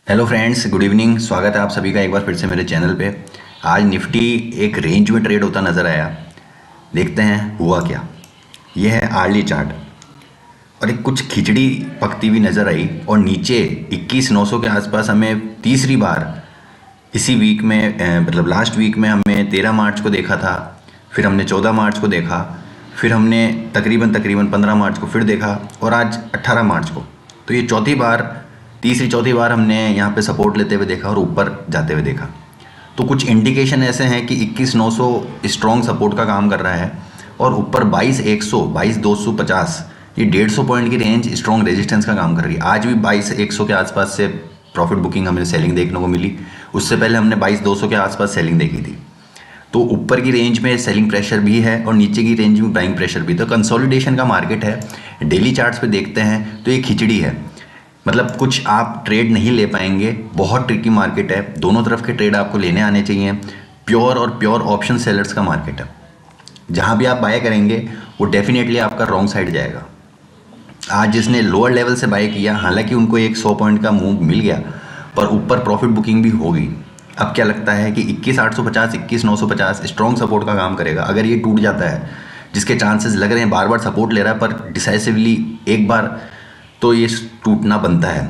Hello friends, good evening. स्वागत है आप सभी का एक बार फिर से मेरे चैनल पे। आज निफ्टी एक रेंज में ट्रेड होता नज़र आया। देखते हैं हुआ क्या। यह है आर्ली चार्ट और एक कुछ खिचड़ी पकती हुई नज़र आई और नीचे 21,900 के आसपास हमें तीसरी बार इसी वीक में मतलब लास्ट वीक में हमें 13 मार्च को देखा था। फिर हमने 14 मार्च को देखा। फिर हमने तकरीबन तकरीबन 15 मार्च को फिर देखा और आज 18 मार्च को। तो ये तीसरी चौथी बार हमने यहाँ पे सपोर्ट लेते हुए देखा और ऊपर जाते हुए देखा। तो कुछ इंडिकेशन ऐसे हैं कि 21,900 स्ट्रॉन्ग सपोर्ट का काम कर रहा है और ऊपर 22,100 22,250 ये 150 पॉइंट की रेंज स्ट्रॉन्ग रेजिस्टेंस का काम कर रही है। आज भी 22,100 के आसपास से प्रॉफिट बुकिंग हमें सेलिंग देखने को मिली। उससे पहले हमने 22,200 के आसपास सेलिंग देखी थी। तो ऊपर की रेंज में सेलिंग प्रेशर भी है और नीचे की रेंज में बाइंग प्रेशर भी। तो कंसोलिडेशन का मार्केट है। डेली चार्ट्स पे देखते हैं तो ये खिचड़ी है, मतलब कुछ आप ट्रेड नहीं ले पाएंगे। बहुत ट्रिकी मार्केट है, दोनों तरफ के ट्रेड आपको लेने आने चाहिए। प्योर ऑप्शन सेलर्स का मार्केट है। जहाँ भी आप बाय करेंगे वो डेफिनेटली आपका रॉन्ग साइड जाएगा। आज जिसने लोअर लेवल से बाय किया, हालांकि उनको एक 100 पॉइंट का मूव मिल गया पर ऊपर प्रॉफिट बुकिंग भी हो गई। अब क्या लगता है कि 21,850 21,950 स्ट्रॉन्ग सपोर्ट का काम करेगा। अगर ये टूट जाता है, जिसके चांसेस लग रहे हैं, बार बार सपोर्ट ले रहा है पर डिसाइसिवली एक बार, तो ये टूटना बनता है।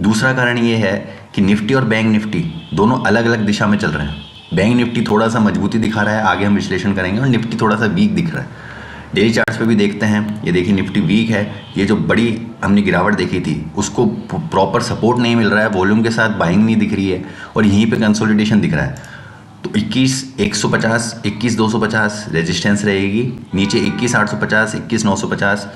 दूसरा कारण ये है कि निफ्टी और बैंक निफ्टी दोनों अलग अलग दिशा में चल रहे हैं। बैंक निफ्टी थोड़ा सा मजबूती दिखा रहा है, आगे हम विश्लेषण करेंगे, और निफ्टी थोड़ा सा वीक दिख रहा है। डेली चार्ट्स पे भी देखते हैं, ये देखिए निफ्टी वीक है। ये जो बड़ी हमने गिरावट देखी थी उसको प्रॉपर सपोर्ट नहीं मिल रहा है, वॉल्यूम के साथ बाइंग नहीं दिख रही है और यहीं पे कंसोलिडेशन दिख रहा है। तो 21,150 21,250 रेजिस्टेंस रहेगी, नीचे 21,850 21,950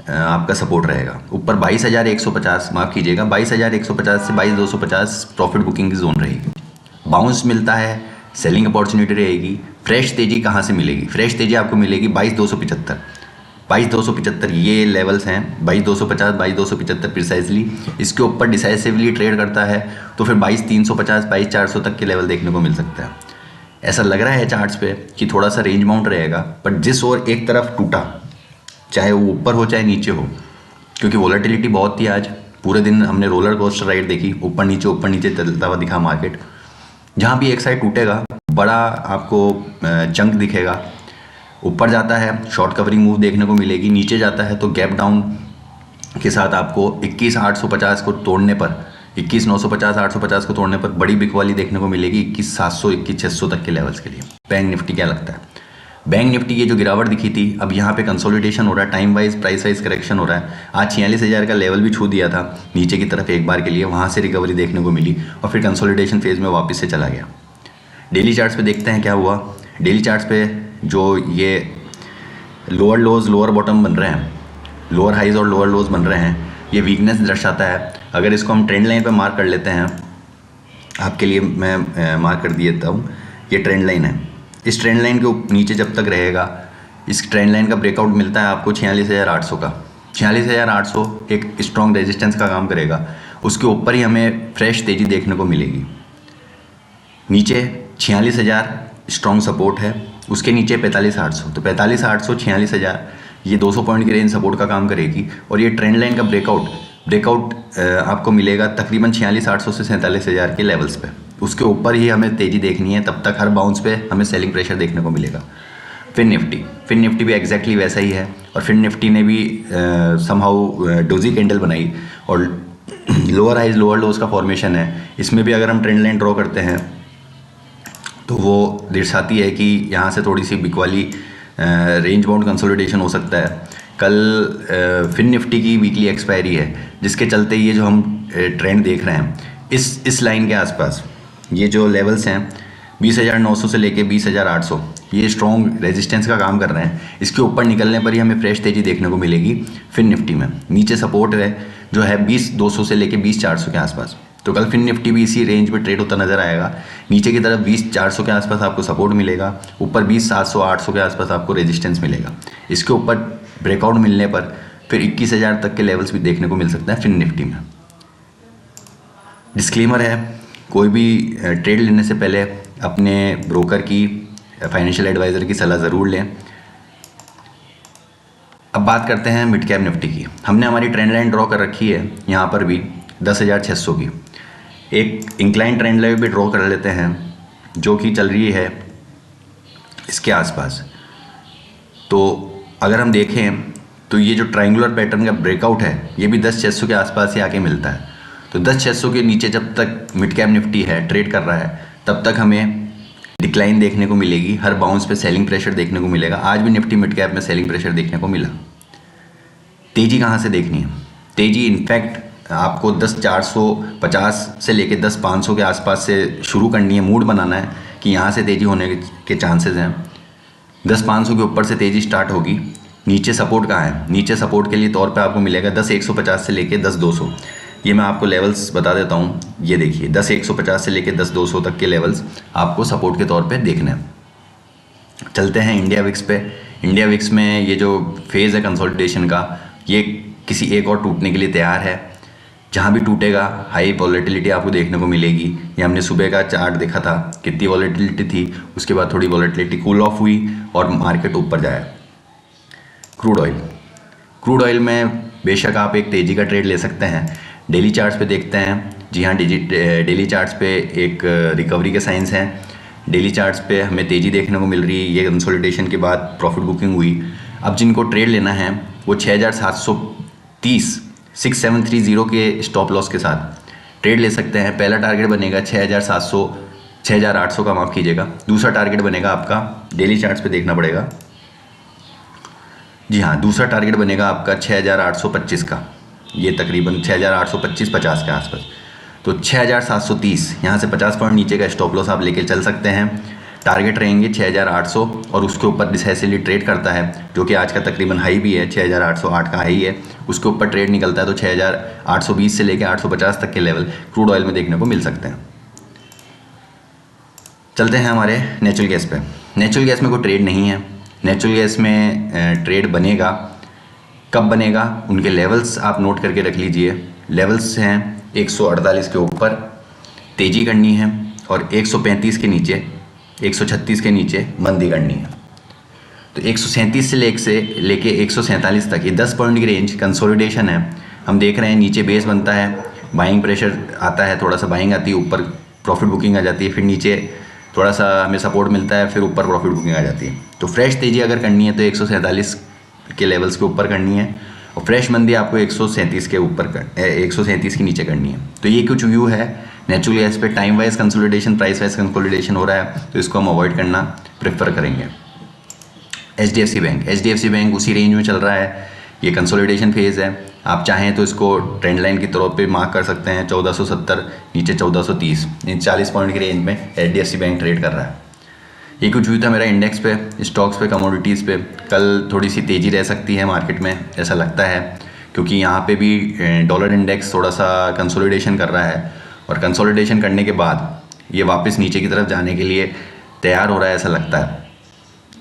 आपका सपोर्ट रहेगा। ऊपर 22,150, माफ़ कीजिएगा 22,150 से 22,250 प्रॉफिट बुकिंग की जोन रहेगी। बाउंस मिलता है, सेलिंग अपॉर्चुनिटी रहेगी। फ्रेश तेजी कहाँ से मिलेगी? फ्रेश तेजी आपको मिलेगी 22,275 22,275 ये लेवल्स हैं। 22,250 22,275 प्रिसाइजली। इसके ऊपर डिसाइसिवली ट्रेड करता है तो फिर 22,350 22,400 तक के लेवल देखने को मिल सकता है। ऐसा लग रहा है चार्ट्स पे कि थोड़ा सा रेंज बाउंड रहेगा, बट जिस ओर एक तरफ टूटा, चाहे वो ऊपर हो चाहे नीचे हो, क्योंकि वोलेटिलिटी बहुत थी आज। पूरे दिन हमने रोलर कोस्टर राइड देखी, ऊपर नीचे चलता हुआ दिखा मार्केट। जहाँ भी एक साइड टूटेगा बड़ा आपको चंक दिखेगा। ऊपर जाता है शॉर्ट कवरिंग मूव देखने को मिलेगी, नीचे जाता है तो गैप डाउन के साथ आपको 21,850 को तोड़ने पर 21,950 850 को तोड़ने पर बड़ी बिकवाली देखने को मिलेगी 21,700 21,600 तक के लेवल्स के लिए। बैंक निफ्टी क्या लगता है? बैंक निफ्टी ये जो गिरावट दिखी थी, अब यहाँ पे कंसोलिडेशन हो रहा है, time wise price wise correction हो रहा है। आज 46,000 का लेवल भी छू दिया था नीचे की तरफ एक बार के लिए, वहाँ से रिकवरी देखने को मिली और फिर कंसोलिडेशन फेज में वापस से चला गया। डेली चार्ट्स पे देखते हैं क्या हुआ। डेली चार्ट्स पे जो ये लोअर लोज लोअर बॉटम बन रहे हैं, लोअर हाइज और लोअर लोज बन रहे हैं, ये वीकनेस दर्शाता है। अगर इसको हम ट्रेंड लाइन पे मार्क कर लेते हैं, आपके लिए मैं मार्क कर देता हूँ, ये ट्रेंड लाइन है। इस ट्रेंड लाइन के नीचे जब तक रहेगा, इस ट्रेंड लाइन का ब्रेकआउट मिलता है आपको 46,800 का। 46,800 एक स्ट्रॉन्ग रेजिस्टेंस का काम करेगा। उसके ऊपर ही हमें फ्रेश तेज़ी देखने को मिलेगी। नीचे 46,000 स्ट्रॉन्ग सपोर्ट है, उसके नीचे 45,800। तो 45,800 46,000 ये 200 पॉइंट की रेंज सपोर्ट का काम करेगी। और ये ट्रेंड लाइन का ब्रेकआउट आपको मिलेगा तकरीबन 46,800 से 47,000 के लेवल्स पे। उसके ऊपर ही हमें तेज़ी देखनी है, तब तक हर बाउंस पे हमें सेलिंग प्रेशर देखने को मिलेगा। फिर निफ्टी भी एग्जैक्टली वैसा ही है। और फिर निफ्टी ने भी समहाउ डोजी कैंडल बनाई और लोअर हाइज लोअर लोज का फॉर्मेशन है। इसमें भी अगर हम ट्रेंड लाइन ड्रॉ करते हैं तो वो दर्शाती है कि यहाँ से थोड़ी सी बिकवाली रेंज बाउंड कंसोलिडेशन हो सकता है। कल फिन निफ्टी की वीकली एक्सपायरी है, जिसके चलते ये जो हम ट्रेंड देख रहे हैं इस लाइन के आसपास, ये जो लेवल्स हैं 20,900 से लेके 20,800, ये स्ट्रॉन्ग रेजिस्टेंस का काम कर रहे हैं। इसके ऊपर निकलने पर ही हमें फ्रेश तेज़ी देखने को मिलेगी। फिन निफ्टी में नीचे सपोर्ट है जो है 20,200 से लेके 20,400 के आसपास। तो कल फिन निफ्टी भी इसी रेंज में ट्रेड होता नजर आएगा। नीचे की तरफ 20,400 के आसपास आपको सपोर्ट मिलेगा, ऊपर 20,700 800 के आसपास आपको रेजिस्टेंस मिलेगा। इसके ऊपर ब्रेकआउट मिलने पर फिर 21,000 तक के लेवल्स भी देखने को मिल सकते हैं फिन निफ्टी में। डिस्क्लेमर है, कोई भी ट्रेड लेने से पहले अपने ब्रोकर की, फाइनेंशियल एडवाइज़र की सलाह ज़रूर लें। अब बात करते हैं मिड कैप निफ्टी की। हमने हमारी ट्रेंड लाइन ड्रॉ कर रखी है यहाँ पर भी 10,600 की। एक इंक्लाइन ट्रेंड लाइन भी ड्रॉ कर लेते हैं जो कि चल रही है इसके आसपास। तो अगर हम देखें तो ये जो ट्रायंगुलर पैटर्न का ब्रेकआउट है ये भी 10,600 के आसपास ही आके मिलता है। तो 10,600 के नीचे जब तक मिड कैप निफ्टी है ट्रेड कर रहा है तब तक हमें डिक्लाइन देखने को मिलेगी, हर बाउंस पे सेलिंग प्रेशर देखने को मिलेगा। आज भी निफ्टी मिड कैप में सेलिंग प्रेशर देखने को मिला। तेजी कहाँ से देखनी है? तेजी इनफैक्ट आपको 10,450 से लेके 10,500 के आसपास से शुरू करनी है, मूड बनाना है कि यहाँ से तेजी होने के चांसेस हैं। 10,500 के ऊपर से तेजी स्टार्ट होगी। नीचे सपोर्ट कहाँ है? नीचे सपोर्ट के लिए तौर पे आपको मिलेगा 10,150 से लेके 10,200। ये मैं आपको लेवल्स बता देता हूँ। ये देखिए 10,150 से लेके 10,200 तक के लेवल्स आपको सपोर्ट के तौर पे देखने हैं। चलते हैं इंडिया विक्स पे। इंडिया विक्स में ये जो फेज़ है कंसोलिडेशन का, ये किसी एक और टूटने के लिए तैयार है। जहाँ भी टूटेगा हाई वॉलेटिलिटी आपको देखने को मिलेगी। ये हमने सुबह का चार्ट देखा था, कितनी वॉलेटिलिटी थी, उसके बाद थोड़ी वॉलेटिलिटी कूल ऑफ हुई और मार्केट ऊपर जाया। क्रूड ऑयल में बेशक आप एक तेज़ी का ट्रेड ले सकते हैं। डेली चार्ट्स पे देखते हैं, जी हाँ डेली चार्ट्स पे एक रिकवरी के साइंस हैं। डेली चार्ट्स पे हमें तेज़ी देखने को मिल रही है। ये कंसोलिडेशन के बाद प्रॉफिट बुकिंग हुई। अब जिनको ट्रेड लेना है वो 6,730 6730 के स्टॉप लॉस के साथ ट्रेड ले सकते हैं। पहला टारगेट बनेगा 6,800 का, माफ़ कीजिएगा। दूसरा टारगेट बनेगा आपका, डेली चार्ट्स पे देखना पड़ेगा, जी हाँ, दूसरा टारगेट बनेगा आपका 6,825 का। ये तकरीबन 6,825-50 के आसपास। तो 6,730 यहाँ से 50 पॉइंट नीचे का स्टॉप लॉस आप लेके चल सकते हैं। टारगेट रहेंगे 6,800 और उसके ऊपर डिसाइसिवली ट्रेड करता है, जो कि आज का तकरीबन हाई भी है, 6,808 का हाई है। उसके ऊपर ट्रेड निकलता है तो 6,820 से लेकर 850 तक के लेवल क्रूड ऑयल में देखने को मिल सकते हैं। चलते हैं हमारे नेचुरल गैस पे। नेचुरल गैस में कोई ट्रेड नहीं है। नेचुरल गैस में ट्रेड बनेगा, कब बनेगा? उनके लेवल्स आप नोट करके रख लीजिए। लेवल्स हैं 148 के ऊपर तेज़ी करनी है और 135 के नीचे, 136 के नीचे मंदी करनी है। तो 137 से लेके 147 तक, ये 10 पॉइंट की रेंज कंसोलिडेशन है। हम देख रहे हैं नीचे बेस बनता है, बाइंग प्रेशर आता है, थोड़ा सा बाइंग आती है, ऊपर प्रॉफिट बुकिंग आ जाती है, फिर नीचे थोड़ा सा हमें सपोर्ट मिलता है, फिर ऊपर प्रॉफिट बुकिंग आ जाती है। तो फ्रेश तेज़ी अगर करनी है तो 147 के लेवल्स के ऊपर करनी है और फ्रेश मंदी आपको 137 के ऊपर 137 के नीचे करनी है। तो ये कुछ व्यू है नेचुरल गैस पे। Time wise consolidation, price wise consolidation हो रहा है तो इसको हम अवॉइड करना प्रेफर करेंगे। एचडीएफसी बैंक उसी रेंज में चल रहा है। ये कंसोलिडेशन फेज़ है। आप चाहें तो इसको ट्रेंड लाइन की तौर पे मार्क कर सकते हैं। 1470 नीचे 1430, इन 40 पॉइंट की रेंज में एचडीएफसी बैंक ट्रेड कर रहा है। ये कुछ व्यू था मेरा इंडेक्स पे, स्टॉक्स पे, कमोडिटीज़ पे। कल थोड़ी सी तेज़ी रह सकती है मार्केट में, ऐसा लगता है, क्योंकि यहाँ पे भी डॉलर इंडेक्स थोड़ा सा कंसोलिडेशन कर रहा है और कंसोलिडेशन करने के बाद ये वापस नीचे की तरफ जाने के लिए तैयार हो रहा है, ऐसा लगता है।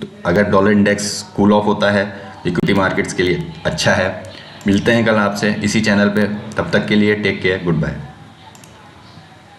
तो अगर डॉलर इंडेक्स कूल ऑफ होता है इक्विटी मार्केट्स के लिए अच्छा है। मिलते हैं कल आपसे इसी चैनल पे, तब तक के लिए टेक केयर, गुड बाय।